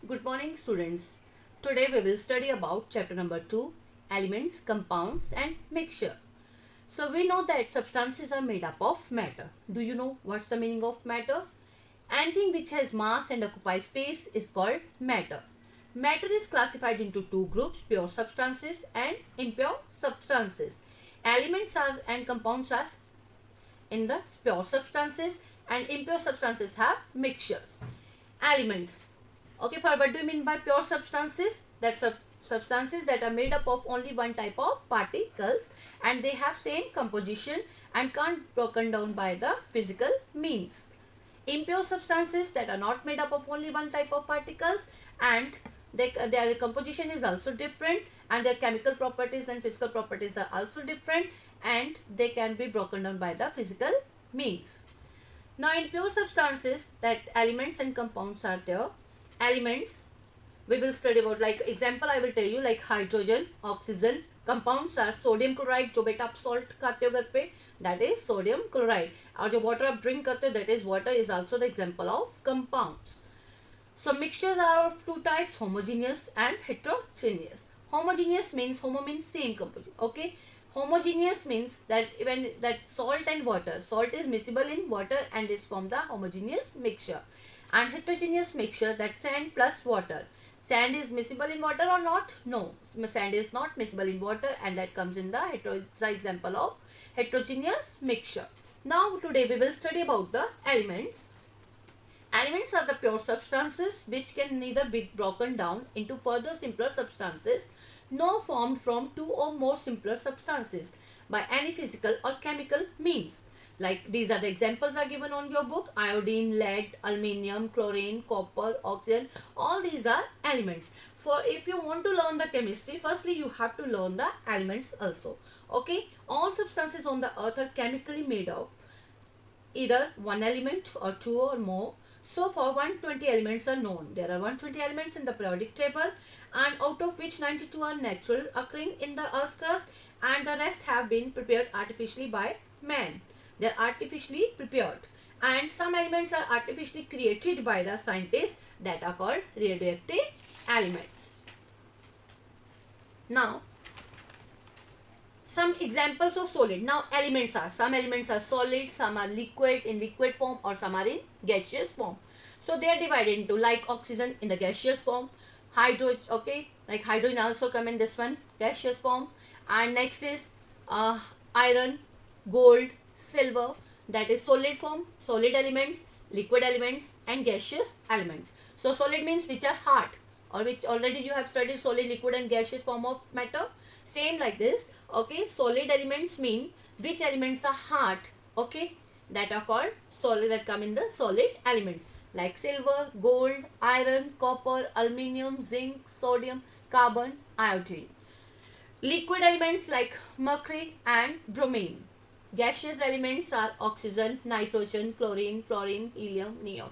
Good morning, students. Today we will study about chapter number 2, elements, compounds and mixture. So we know that substances are made up of matter. Do you know what's the meaning of matter? Anything which has mass and occupies space is called matter. Matter is classified into two groups, pure substances and impure substances. Elements are and compounds are in the pure substances and impure substances have mixtures. Elements. Okay, for what do you mean by pure substances? That's substances that are made up of only one type of particles and they have same composition and can't broken down by the physical means. Impure substances that are not made up of only one type of particles and their composition is also different and their chemical properties and physical properties are also different and they can be broken down by the physical means. Now in pure substances that elements and compounds are there. Elements we will study about, like example I will tell you, like hydrogen, oxygen. Compounds are sodium chloride, जो बेटा आप salt खाते हो घर पे, that is sodium chloride. और जो water आप drink करते हो, that is water is also the example of compounds. So mixtures are of two types, homogeneous and heterogeneous. Homogeneous means homo means same composition. Okay. Homogeneous means that when that salt and water, salt is miscible in water and is from the homogeneous mixture. And heterogeneous mixture, that sand plus water. Sand is miscible in water or not? No, sand is not miscible in water and that comes in the example of heterogeneous mixture. Now today we will study about the elements. Elements are the pure substances which can neither be broken down into further simpler substances nor formed from two or more simpler substances by any physical or chemical means. Like these are the examples are given on your book: iodine, lead, aluminium, chlorine, copper, oxygen. All these are elements. For if you want to learn the chemistry, firstly you have to learn the elements also. Okay, all substances on the earth are chemically made of either one element or two or more. So far 120 elements are known. There are 120 elements in the periodic table and out of which 92 are natural occurring in the earth's crust and the rest have been prepared artificially by man. They are artificially prepared and some elements are artificially created by the scientists that are called radioactive elements. Now some examples of solid. Now elements are, some elements are solid, some are liquid in liquid form or some are in gaseous form. So they are divided into, like oxygen in the gaseous form, hydrogen, okay, like hydrogen also come in this one gaseous form, and next is iron, gold, silver, that is solid form, solid elements, liquid elements and gaseous elements. So solid means which are hard or which already you have studied solid, liquid and gaseous form of matter. Same like this. Okay, solid elements mean which elements are hard, okay, that are called solid, that come in the solid elements, like silver, gold, iron, copper, aluminium, zinc, sodium, carbon, iodine. Liquid elements like mercury and bromine. Gaseous elements are oxygen, nitrogen, chlorine, fluorine, helium, neon.